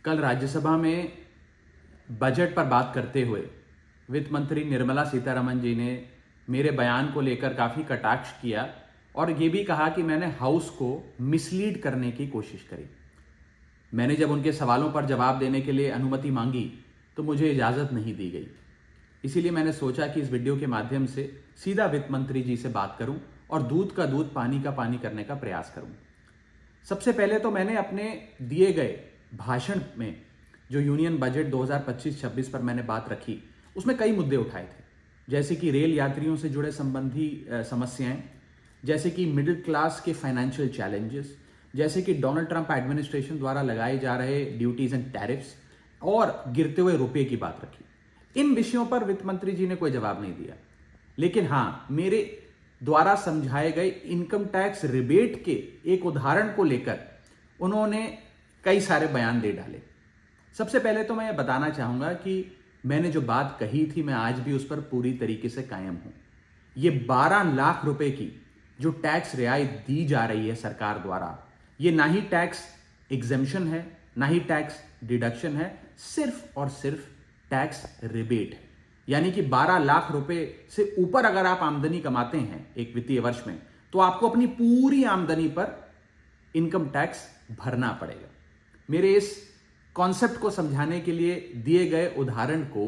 कल राज्यसभा में बजट पर बात करते हुए वित्त मंत्री निर्मला सीतारमण जी ने मेरे बयान को लेकर काफी कटाक्ष किया और ये भी कहा कि मैंने हाउस को मिसलीड करने की कोशिश करी। मैंने जब उनके सवालों पर जवाब देने के लिए अनुमति मांगी तो मुझे इजाजत नहीं दी गई। इसीलिए मैंने सोचा कि इस वीडियो के माध्यम से सीधा वित्त मंत्री जी से बात करूं और दूध का दूध पानी का पानी करने का प्रयास करूं। सबसे पहले तो मैंने अपने दिए गए भाषण में जो यूनियन बजट 2025-26 पर मैंने बात रखी उसमें कई मुद्दे उठाए थे, जैसे कि रेल यात्रियों से जुड़े संबंधी समस्याएं, जैसे कि मिडिल क्लास के फाइनेंशियल चैलेंजेस, जैसे कि डोनाल्ड ट्रंप एडमिनिस्ट्रेशन द्वारा लगाए जा रहे ड्यूटीज एंड टैरिफ्स और गिरते हुए रुपये की बात रखी। इन विषयों पर वित्त मंत्री जी ने कोई जवाब नहीं दिया, लेकिन हाँ, मेरे द्वारा समझाए गए इनकम टैक्स रिबेट के एक उदाहरण को लेकर उन्होंने कई सारे बयान दे डाले। सबसे पहले तो मैं ये बताना चाहूंगा कि मैंने जो बात कही थी मैं आज भी उस पर पूरी तरीके से कायम हूं। ये 12 लाख रुपए की जो टैक्स रियायत दी जा रही है सरकार द्वारा, ये ना ही टैक्स एग्जेम्पशन है ना ही टैक्स डिडक्शन है, सिर्फ और सिर्फ टैक्स रिबेट है। यानी कि 12 लाख रुपए से ऊपर अगर आप आमदनी कमाते हैं एक वित्तीय वर्ष में तो आपको अपनी पूरी आमदनी पर इनकम टैक्स भरना पड़ेगा। मेरे इस कॉन्सेप्ट को समझाने के लिए दिए गए उदाहरण को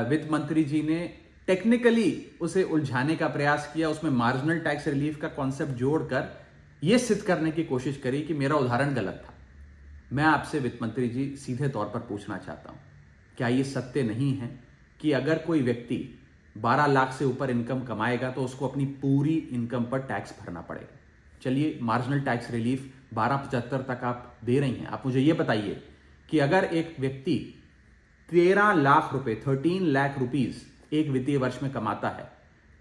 वित्त मंत्री जी ने टेक्निकली उसे उलझाने का प्रयास किया, उसमें मार्जिनल टैक्स रिलीफ का कॉन्सेप्ट जोड़कर यह सिद्ध करने की कोशिश करी कि मेरा उदाहरण गलत था। मैं आपसे वित्त मंत्री जी सीधे तौर पर पूछना चाहता हूं, क्या यह सत्य नहीं है कि अगर कोई व्यक्ति 12 लाख से ऊपर इनकम कमाएगा तो उसको अपनी पूरी इनकम पर टैक्स भरना पड़ेगा? चलिए, मार्जिनल टैक्स रिलीफ 1275 तक आप दे रही हैं। आप मुझे यह बताइए कि अगर एक व्यक्ति 13 लाख रुपए 13 लाख रुपीज एक वित्तीय वर्ष में कमाता है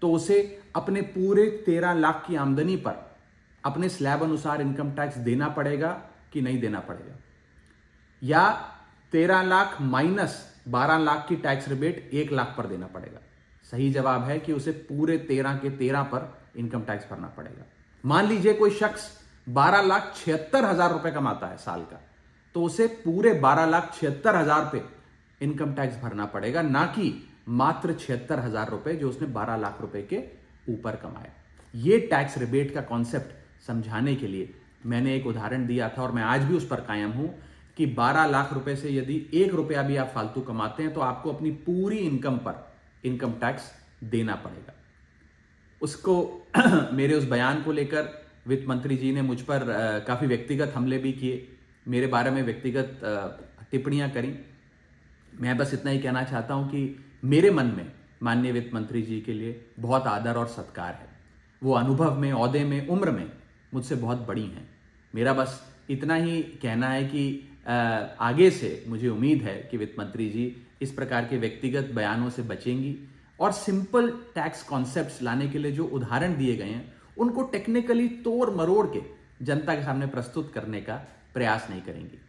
तो उसे अपने पूरे 13 लाख की आमदनी पर अपने स्लैब अनुसार इनकम टैक्स देना पड़ेगा कि नहीं देना पड़ेगा, या 13 लाख माइनस 12 लाख की टैक्स रिबेट 1 लाख पर देना पड़ेगा? सही जवाब है कि उसे पूरे 13 के 13 पर इनकम टैक्स भरना पड़ेगा। मान लीजिए कोई शख्स 12,76,000 रुपए कमाता है साल का, तो उसे पूरे 12,76,000 पे इनकम टैक्स भरना पड़ेगा, ना कि मात्र 76,000 रुपए जो उसने 12 लाख रुपए के ऊपर कमाया। यह टैक्स रिबेट का कॉन्सेप्ट समझाने के लिए मैंने एक उदाहरण दिया था और मैं आज भी उस पर कायम हूं कि 12 लाख रुपए से यदि 1 रुपया भी आप फालतू कमाते हैं तो आपको अपनी पूरी इनकम पर इनकम टैक्स देना पड़ेगा। उसको मेरे उस बयान को लेकर वित्त मंत्री जी ने मुझ पर काफी व्यक्तिगत हमले भी किए, मेरे बारे में व्यक्तिगत टिप्पणियां करी। मैं बस इतना ही कहना चाहता हूं कि मेरे मन में माननीय वित्त मंत्री जी के लिए बहुत आदर और सत्कार है। वो अनुभव में, ओहदे में, उम्र में मुझसे बहुत बड़ी हैं। मेरा बस इतना ही कहना है कि आगे से मुझे उम्मीद है कि वित्त मंत्री जी इस प्रकार के व्यक्तिगत बयानों से बचेंगी और सिंपल टैक्स कॉन्सेप्ट्स लाने के लिए जो उदाहरण दिए गए हैं उनको टेक्निकली तोड़ मरोड़ के जनता के सामने प्रस्तुत करने का प्रयास नहीं करेंगी।